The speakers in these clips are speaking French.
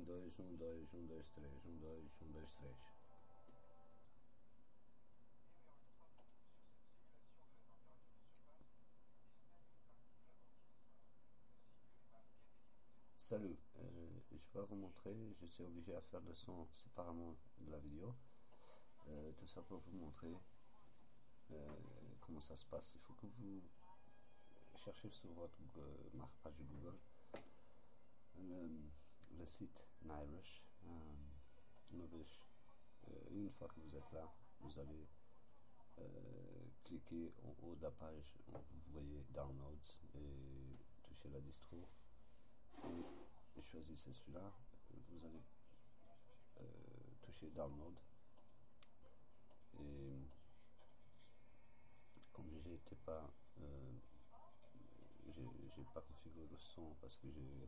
dois, 3, 3. Salut, je vais vous montrer, je suis obligé à faire le son séparément de la vidéo, tout ça pour vous montrer comment ça se passe. Il faut que vous cherchez sur votre page Google le site Nairish, Novish. Une fois que vous êtes là, vous allez cliquer en haut de la page où vous voyez Downloads et toucher la distro et choisissez celui-là. Vous allez toucher Download et comme j'ai pas configuré le son parce que j'ai une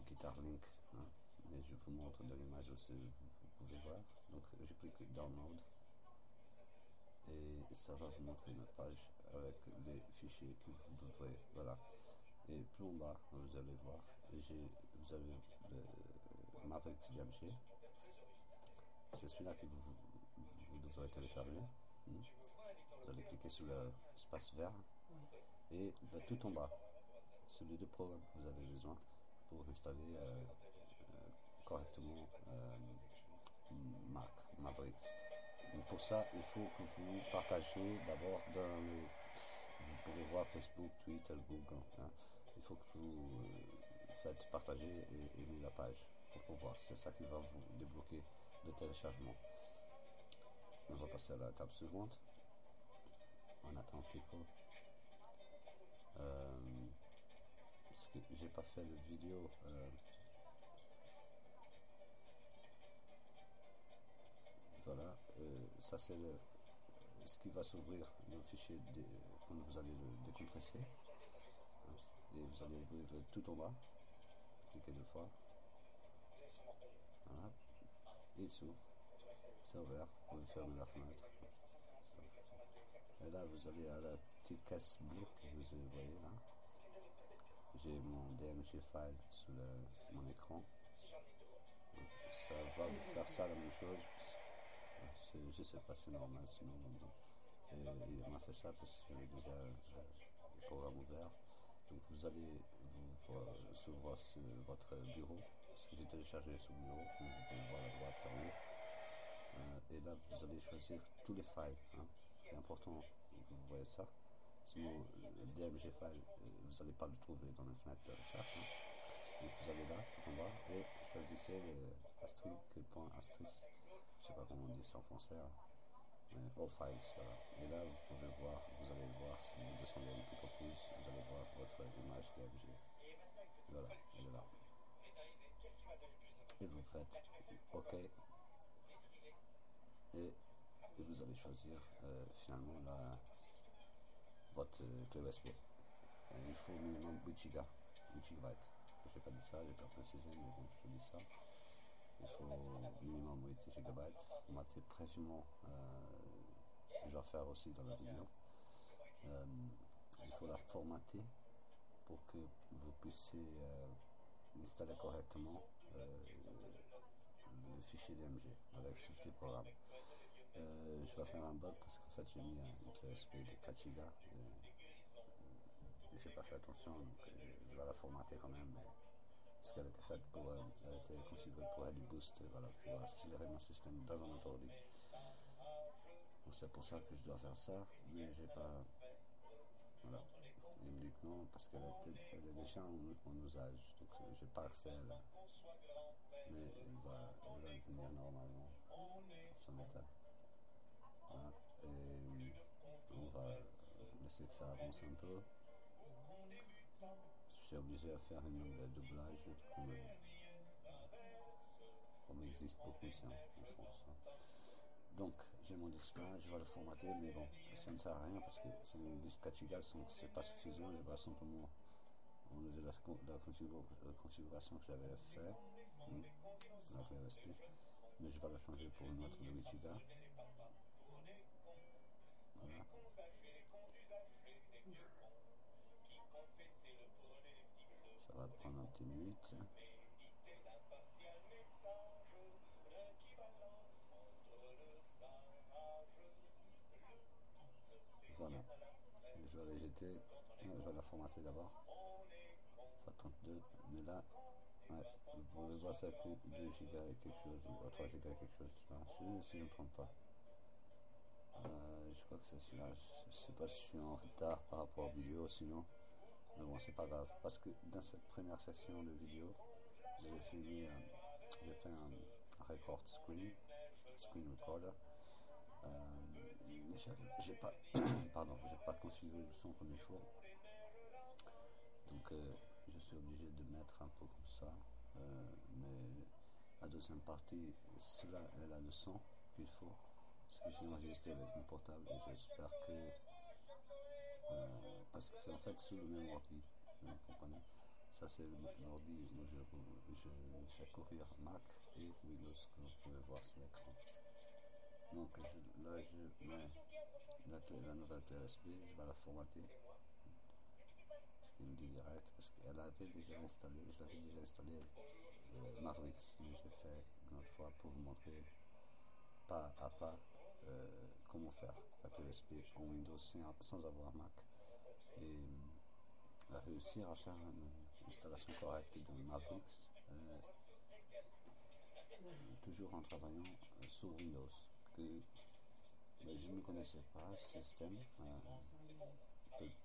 guitare Link, hein, mais je vous montre dans l'image aussi, vous pouvez voir. Donc je clique Download et ça va vous montrer notre page avec les fichiers que vous devrez, voilà. Et plus en bas, vous allez voir, vous avez le Mavericks DMG. C'est celui-là que vous devrez télécharger. Vous allez cliquer sur l'espace vert et tout en bas, c'est les deux programmes que vous avez besoin pour installer correctement Mavericks. Et pour ça, il faut que vous partagiez d'abord vous pouvez voir Facebook, Twitter, Google. Hein. Il faut que vous faites partager et aimer la page pour pouvoir. C'est ça qui va vous débloquer le téléchargement. On va passer à la table suivante. On attend un petit peu. Parce que j'ai pas fait de vidéo. Voilà, ça c'est ce qui va s'ouvrir le fichier quand vous allez le décompresser. Et vous allez ouvrir tout en bas, cliquez 2 fois. Voilà, et il s'ouvre, c'est ouvert, vous pouvez fermer la fenêtre. Et là vous allez à la petite caisse bleue que vous voyez là. J'ai mon DMG file sur mon écran. Donc, ça va vous faire ça la même chose. Je sais pas, c'est normal, sinon il m'a fait ça parce que j'avais déjà le programme ouvert. Donc vous allez sur votre bureau, parce que j'ai téléchargé sur le bureau, comme vous pouvez voir à droite en haut. Et là vous allez choisir tous les files. Hein. C'est important que vous voyez ça. Sinon le DMG file, vous n'allez pas le trouver dans la fenêtre de recherche. Hein. Donc vous allez là, tout en bas, et choisissez le asterisk. Je sais pas comment on dit ça en français. Hein. All files, voilà. Et là, vous pouvez voir, vous allez voir, si vous descendez un petit peu plus, vous allez voir votre image DMG. Voilà, elle est là. Et vous faites OK. Et vous allez choisir finalement votre clé USB. Il faut minimum 8 Go, 8 GB. Je n'ai pas dit ça, je n'ai pas précisé, mais bon, je dis ça. Il faut minimum 8 GB, formaté précisément. Je vais faire aussi dans la vidéo. Il faut la formater pour que vous puissiez installer correctement le fichier DMG avec ce petit programme. Je vais faire un bug parce qu'en fait j'ai mis un clé USB de 4 Go et j'ai pas fait attention, donc je vais la formater quand même. Mais parce qu'elle était faite pour, elle était configurée pour du boost, voilà, pour accélérer mon système dans un ordi. Donc c'est pour ça que je dois faire ça, mais j'ai pas. Voilà. Il me dit que non, parce qu'elle est déjà en usage, donc j'ai pas accès à elle. Mais elle va venir normalement à son état. Voilà. Et on va laisser que ça avance un peu. Je suis obligé à faire une doublage, comme il existe beaucoup ici en France. Donc j'ai mon disque là, je vais le formater, mais bon, ça ne sert à rien parce que c'est un disque 4 Go, c'est pas suffisant, je vais simplement enlever la configuration que j'avais fait, la clé USB, mais je vais la changer pour une autre de 8 Go. Voilà. Ça va prendre un petit minute. c'était, je vais la formater d'abord, fois 32, mais là, ouais, vous pouvez voir ça que 2 gigas et quelque chose, ou 3 gigas et quelque chose, là, si je ne me trompe pas. Je crois que c'est celui-là, je sais pas si je suis en retard par rapport aux vidéos, sinon, mais bon, c'est pas grave, parce que dans cette première session de vidéo, j'ai fait un record screen recorder. Mais j'ai pas, pardon, j'ai pas configuré le son comme il faut. Donc je suis obligé de mettre un peu comme ça. Mais la deuxième partie, cela elle a le son qu'il faut. Ce que j'ai enregistré avec mon portable et j'espère que parce que c'est en fait sur le même ordi, vous comprenez. Ça c'est l'ordi où je fais courir Mac et Windows, comme vous pouvez voir sur l'écran. Donc là je mets la nouvelle clé USB, je vais la formater. Ce qui me dit direct, parce qu'elle avait déjà installé, je l'avais déjà installé Mavericks, mais j'ai fait une autre fois pour vous montrer pas à pas comment faire la clé USB en Windows sans avoir Mac. Et réussir à faire une installation correcte de Mavericks, toujours en travaillant sur Windows. Que je ne connaissais pas ce système.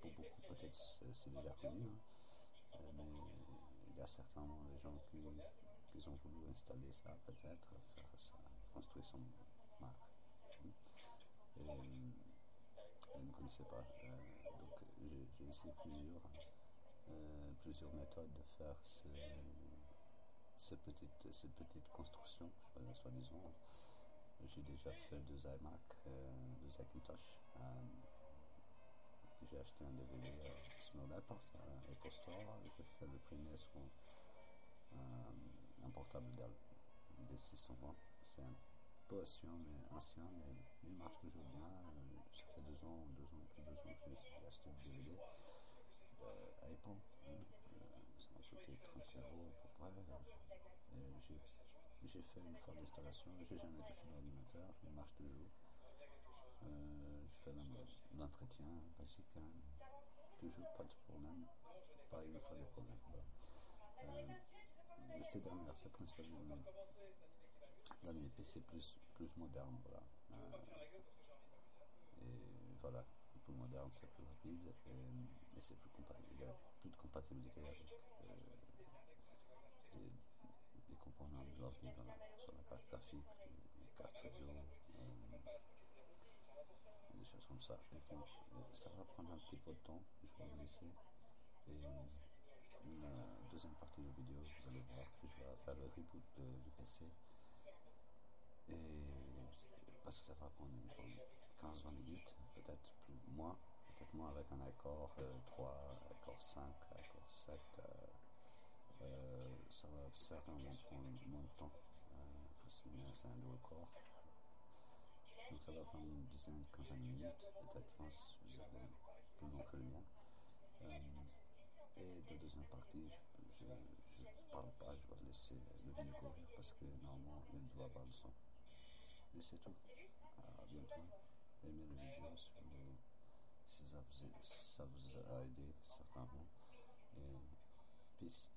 Pour beaucoup, peut-être c'est déjà connu, hein, mais il y a certainement des gens qui ont voulu installer ça, peut-être, faire ça, construire son Mac. Et je ne connaissais pas. Donc j'ai essayé plusieurs méthodes de faire cette petite construction, soi-disant. J'ai déjà fait 2 iMac, 2 Hackintosh. J'ai acheté un DVD sur n'importe Apple Store. J'ai fait le premier sur un portable Dell D620. C'est un peu ancien, mais il marche toujours bien. Ça fait 2 ans, plus de 2 ans que j'ai acheté le DVD. Apple, ça m'a coûté 30 € à peu près. J'ai fait une fois l'installation, j'ai jamais touché l'ordinateur, il marche toujours. Je fais l'entretien basique, hein. Toujours pas de problème, pas une fois de problème. Ces dernières, c'est pour installer dans les PC plus modernes, voilà. Et voilà, plus moderne, c'est plus rapide et c'est plus compatible. Il y a plus de compatibilité avec les composants de l'ordi sur la carte graphique, les cartes réseau, des choses comme ça. Et donc, ça va prendre un petit peu de temps, je vais vous laisser. Et la deuxième partie de la vidéo, vous allez voir que je vais faire le reboot du PC. Et parce que ça va prendre 15-20 minutes, peut-être moins avec un accord 3, accord 5, accord 7. Ça va certainement prendre moins de temps parce que c'est un dual core. Donc ça va prendre une dizaine, quinzaine de minutes, peut-être 20 si vous avez plus long que le mien. Et la deuxième partie, je parle pas, je vais laisser le vidéo courir parce que normalement il doit avoir le son. Et c'est tout. À bientôt. Aimez la vidéo si ça vous a aidé certainement. Et peace.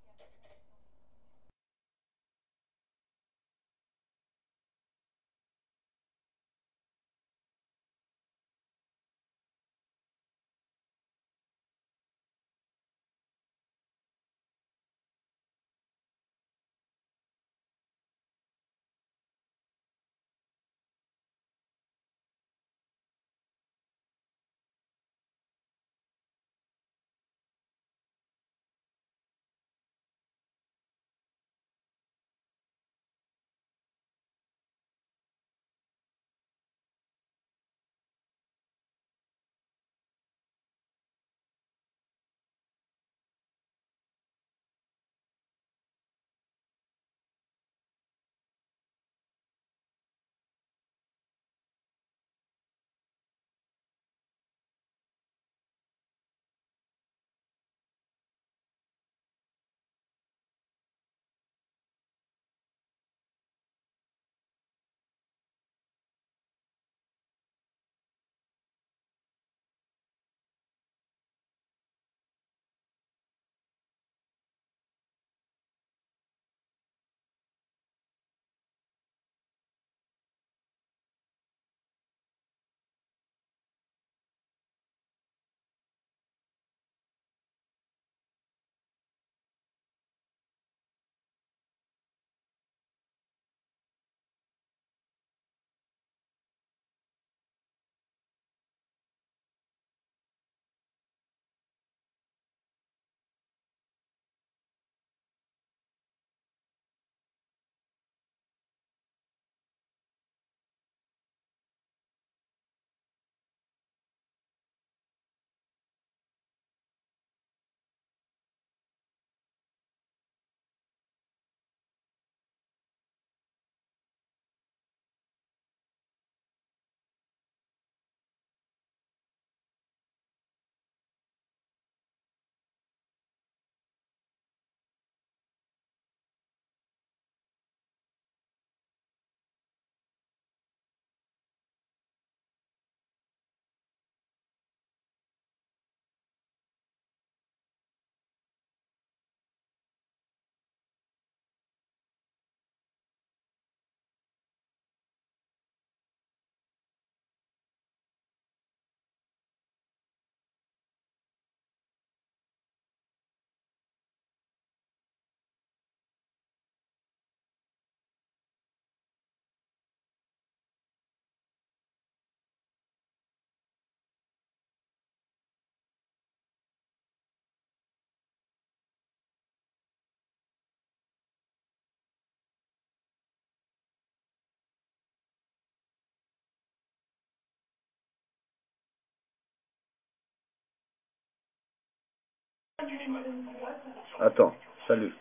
Attends, salut.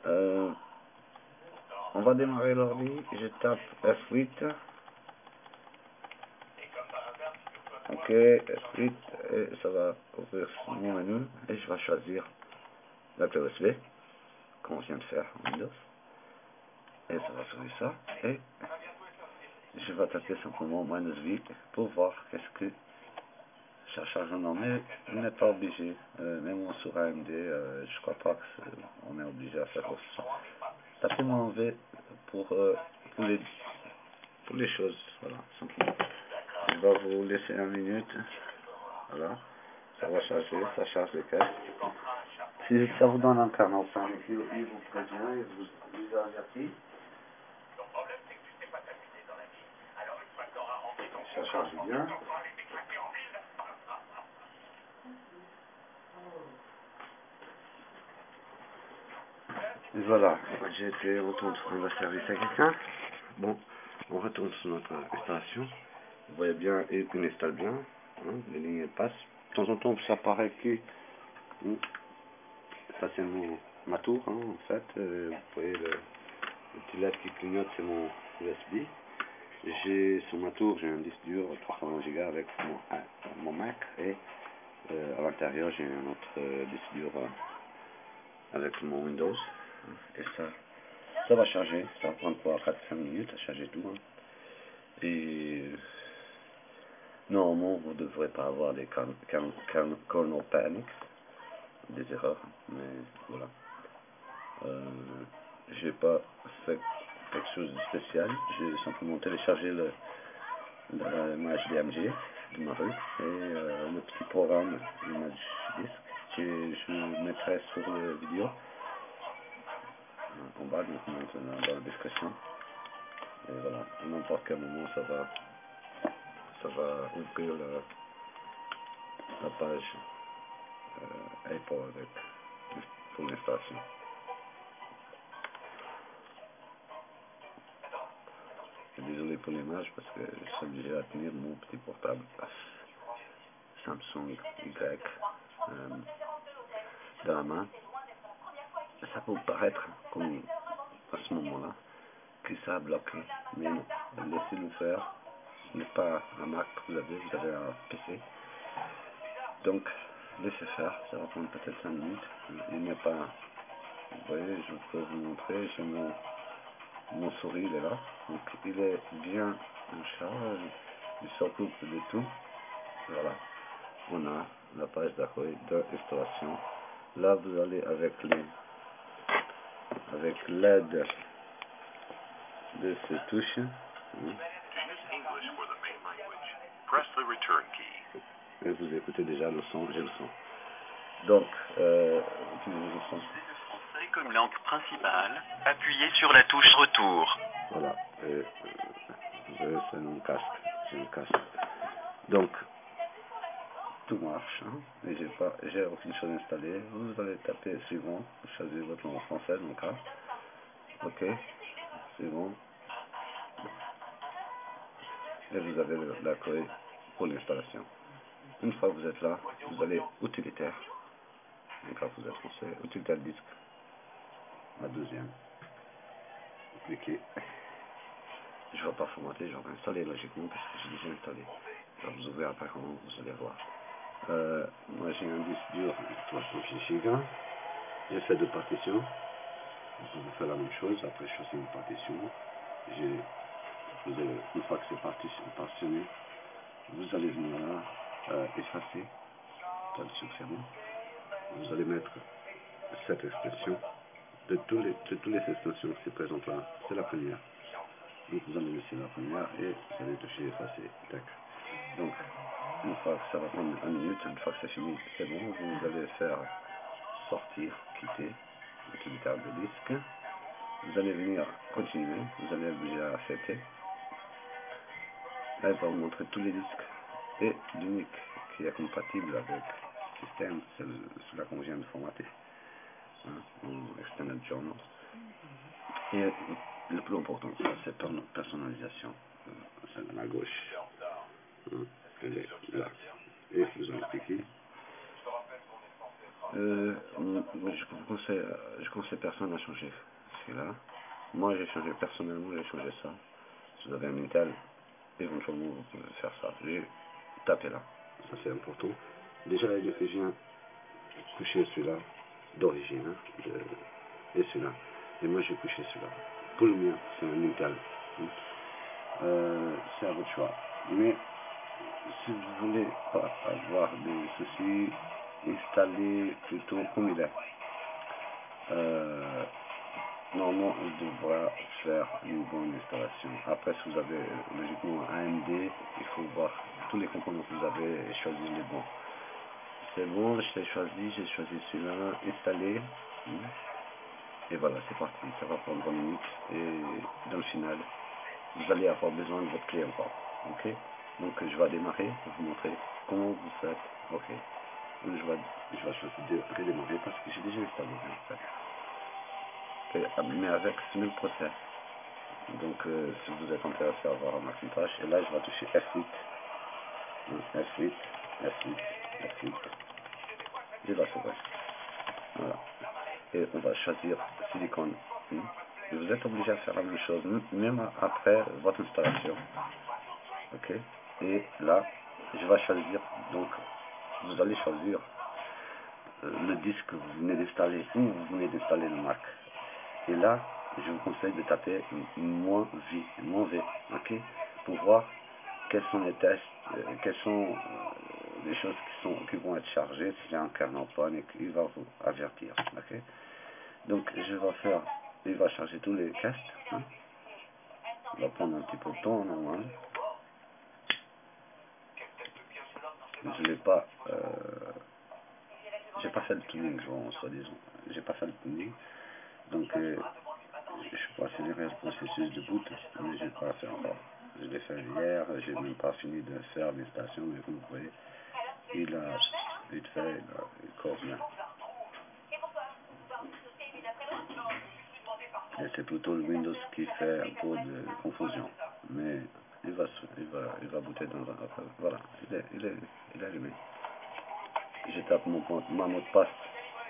On va démarrer l'ordi. Je tape F8. Ok, F8. Et ça va ouvrir mon menu. Et je vais choisir la clé USB, comme on vient de faire en Windows. Et ça va faire ça. Et je vais taper simplement -V pour voir qu'est-ce que ça charge en nom. Mais on n'est pas obligé. Même sur AMD, je crois pas qu'on est obligé à faire ça. Tapez -V pour les choses. Voilà, simplement. Je vais vous laisser 1 minute. Voilà. Ça va charger, ça charge les caisses. Si ça vous donne un canal, il vous prévient, il vous avertit. Ça charge bien. Et voilà, j'ai été retourner rendre service à quelqu'un. Bon, on retourne sur notre installation. Vous voyez bien, il installe bien. Hein, les lignes passent. De temps en temps, ça paraît que ça c'est ma tour, hein, en fait. Vous voyez le petit LED qui clignote, c'est mon USB. Sur ma tour, j'ai un disque dur 320 Go avec mon Mac et à l'intérieur, j'ai un autre disque dur avec mon Windows. Et ça va charger. Ça va prendre quoi, 4-5 minutes à charger tout. Hein. Et normalement, vous ne devrez pas avoir des kernel panic, des erreurs, mais voilà. J'ai pas fait quelque chose de spécial. J'ai simplement téléchargé l'image DMG de ma rue et le petit programme d'image disque que je mettrai sur la vidéo en bas, donc maintenant dans la description. Et voilà, à n'importe quel moment ça va ouvrir la page Apple pour l'installation. Désolé pour l'image parce que je suis obligé à tenir mon petit portable Samsung Y dans la main. Ça peut paraître comme à ce moment-là que ça a bloqué, mais non, laissez-le faire. Ce n'est pas un Mac que vous avez un PC. Donc laissez faire, ça va prendre peut-être 5 minutes. Il n'est pas, vous voyez, je peux vous montrer, j'ai mon souris, il est là, donc il est bien en charge, il s'occupe de tout. Voilà, on a la page d'accueil d'installation. Là vous allez avec l'aide de ces touches. Et vous écoutez déjà le son, j'ai le son. Donc, utilisez le son. Comme langue principale, appuyez sur la touche retour. Voilà, c'est mon casque, j'ai un casque. Donc, tout marche, hein, mais j'ai aucune chose installée. Vous allez taper suivant, vous choisissez votre langue française, mon cas. Ok, suivant. Et vous avez l'accueil pour l'installation. Une fois que vous êtes là, vous allez utilitaire. Donc là, vous êtes français, utilitaire disque. La deuxième. Vous cliquez. Je ne vais pas formater, je vais installer logiquement parce que j'ai déjà installé. Je vais vous ouvrir apparemment, vous allez voir. Moi j'ai un disque dur 300 Go. J'ai fait 2 partitions. Vous pouvez faire la même chose. Après choisir une partition. Une fois que c'est partitionné, vous allez venir là, effacer, pas de supprimer. Vous allez mettre cette expression. De toutes les extensions qui se présentent là, c'est la première. Donc vous allez laisser la première et vous allez toucher effacer. Donc une fois que ça va prendre 1 minute, une fois que c'est fini, c'est bon, vous allez faire sortir, quitter l'utilitaire de disque. Vous allez venir continuer, vous allez obliger à accepter. Là, il va vous montrer tous les disques. Et l'unique qui est compatible avec le système, c'est celui qu'on vient de formater. En Extended Journal. Et le plus important, c'est personnalisation. C'est à la gauche. Elle est là. Et vous allez cliquer. je conseille personne à changer celui-là. Moi, j'ai changé personnellement, j'ai changé ça. Si vous avez un Intel, éventuellement, vous pouvez faire ça. J'ai tapé là. Ça, c'est important. Déjà, j'ai couché celui-là d'origine, hein, et celui-là. Et moi, j'ai couché celui-là. Pour le mien, c'est un Intel. C'est à votre choix. Mais si vous voulez pas avoir des soucis, installez plutôt comme il est. Normalement, on devra faire une bonne installation. Après, si vous avez logiquement un AMD, il faut voir tous les composants que vous avez et choisir les bons. C'est bon, j'ai choisi celui-là, installé. Et voilà, c'est parti. Ça va prendre 20 minutes. Et dans le final, vous allez avoir besoin de votre clé encore. Ok? Donc, je vais démarrer pour vous montrer comment vous faites. Ok. Donc, je vais choisir de redémarrer parce que j'ai déjà installé en fait. Mais avec ce même process. Donc, si vous êtes intéressé à avoir un Macintosh, et là, je vais toucher F8. F8, F8, F8. Il va s'ouvrir. Voilà. Et on va choisir silicone. Et vous êtes obligé à faire la même chose, même après votre installation. Ok. Et là, je vais choisir. Donc, vous allez choisir le disque que vous venez d'installer ou vous venez d'installer le Mac. Et là, je vous conseille de taper -V, ok, pour voir quels sont les tests, quelles sont les choses qui vont être chargées, s'il y a un kernel panne et qu'il va vous avertir, ok. Donc, il va charger tous les castes, hein. Il va prendre un petit peu de temps, normal. Je l'ai pas, j'ai pas fait le tuning, soi-disant, j'ai pas fait le tuning, donc je peux accélérer le processus de boot, mais je n'ai pas fait encore. Je l'ai fait hier, j'ai même pas fini de faire l'installation, mais comme vous voyez, il a vite fait, il court bien. Et c'est plutôt le Windows qui fait un peu de confusion, mais il va booter dans un... Voilà, il est allumé. Je tape ma mot de passe,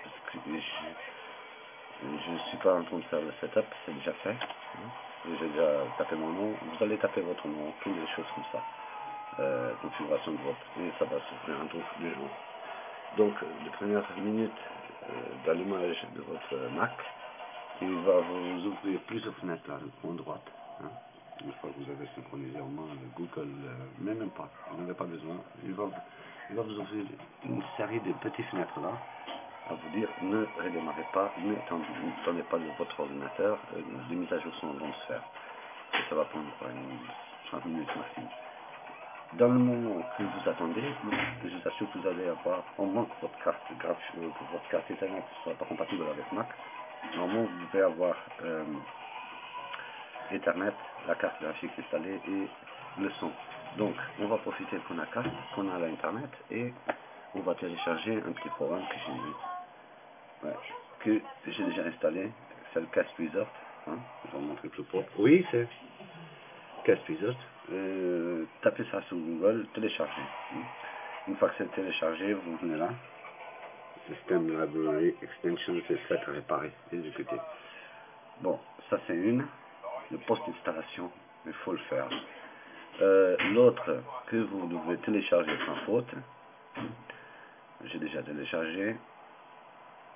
parce que je ne suis pas en train de faire le setup, c'est déjà fait. J'ai déjà tapé mon nom. Vous allez taper votre nom, toutes les choses comme ça. Configuration de votre... Et ça va s'ouvrir un truc de jour. Donc, les premières minutes d'allumage de votre Mac, il va vous ouvrir plusieurs fenêtres là, en droite. Hein. Une fois que vous avez synchronisé au moins le Google, mais même pas, vous n'avez pas besoin. Il va vous ouvrir une série de petites fenêtres là, à vous dire ne redémarrez pas, ne tendez pas votre ordinateur, les mises à jour sont en train de se faire. Et ça va prendre une 30 minutes maximum. Dans le moment que vous attendez, je vous assure que vous allez avoir, au moins que votre carte graphique, que votre carte Ethernet ne soit pas compatible avec Mac. Normalement, vous devez avoir Ethernet, la carte graphique installée et le son. Donc, on va profiter qu'on a l'Internet et on va télécharger un petit programme que j'ai mis. Ouais, que j'ai déjà installé, c'est le Cast Wizard. Hein, je vais vous montrer plus propre. Oui, c'est Cast Wizard. Tapez ça sur Google, téléchargez. Une fois que c'est téléchargé, vous venez là. System Library Extension, c'est fait à réparer, exécuter. Bon, ça c'est une. Le post-installation, il faut le faire. L'autre que vous devez télécharger sans faute, j'ai déjà téléchargé.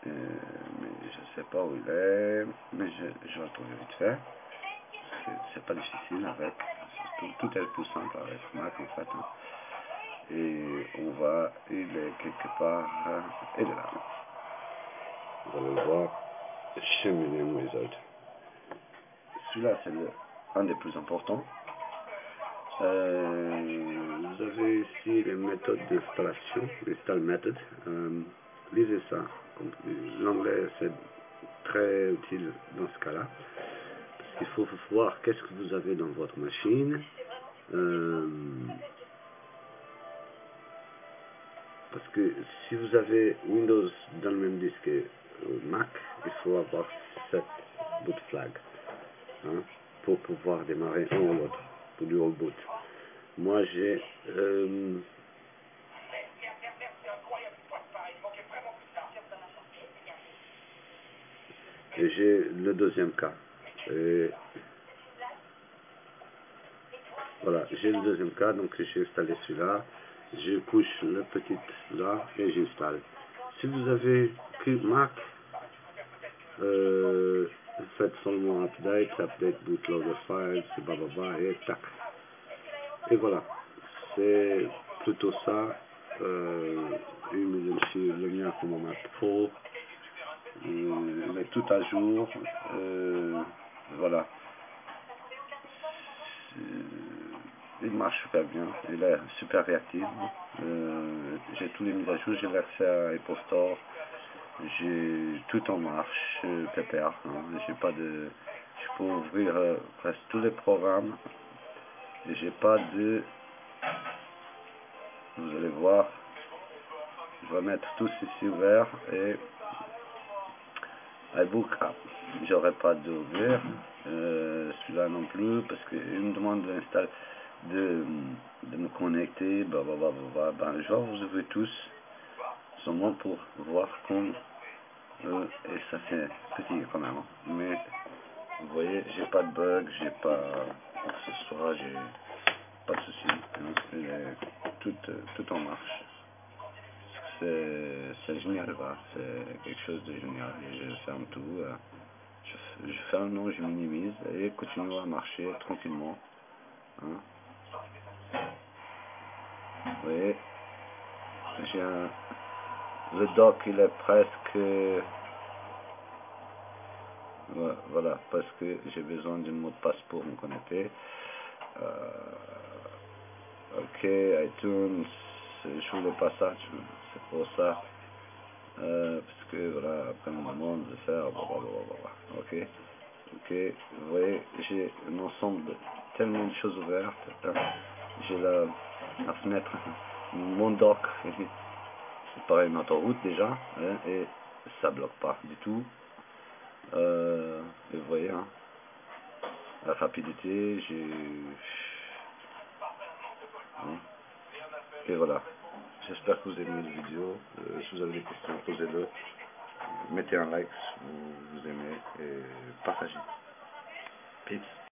Mais je ne sais pas où il est, mais je vais le trouver vite fait. C'est pas difficile avec, tout est plus simple avec Mac en fait. Hein. Et il est quelque part, il est là. Vous allez le voir, Chemining Wizard. Celui-là c'est un des plus importants. Vous avez ici les méthodes d'installation, l'install method. Lisez ça. L'anglais c'est très utile dans ce cas-là, parce qu'il faut voir qu'est-ce que vous avez dans votre machine, parce que si vous avez Windows dans le même disque que Mac, il faut avoir cette boot flag, hein, pour pouvoir démarrer un ou l'autre, pour du all boot. Moi j'ai Et j'ai le deuxième cas. Et voilà, j'ai le deuxième cas, donc j'ai installé celui-là. Je couche le petit là et j'installe. Si vous avez que Mac, faites seulement update bootloader files, blablabla, et tac. Et voilà, c'est plutôt ça. Le mien c'est mon Mac Pro. Il est tout à jour. Voilà. Il marche super bien. Il est super réactif. J'ai tous les mises à jour. J'ai l'accès à Apple Store. J'ai tout en marche, pépère. Hein. J'ai pas de. Je peux ouvrir presque tous les programmes. Et j'ai pas de. Vous allez voir. Je vais mettre tous ici ouverts et iBook App. J'aurais pas d'ouvrir celui-là non plus parce qu'il me demande de me connecter. Ben, je vais vous ouvrir tous seulement pour voir comme et ça fait petit quand même. Mais vous voyez, j'ai pas de bug, j'ai pas ce soir, j'ai pas de soucis. Il est tout en marche. C'est génial, quoi. C'est quelque chose de génial. Et je ferme tout. Je ferme, non, je minimise et continue à marcher tranquillement. Hein. Vous voyez, le dock, il est presque. Voilà, parce que j'ai besoin d'un mot de passe pour me connecter. Ok, iTunes, je le passage, c'est pour ça. Parce que voilà, après on me demande de faire blablabla. Ok, vous voyez, j'ai un ensemble de tellement de choses ouvertes. J'ai la fenêtre, mon dock, c'est pareil, une autoroute déjà, hein, et ça bloque pas du tout. Et vous voyez, hein, la rapidité, hein, et voilà. J'espère que vous aimez la vidéo. Si vous avez des questions, posez-le. Mettez un like si vous aimez et partagez. Peace.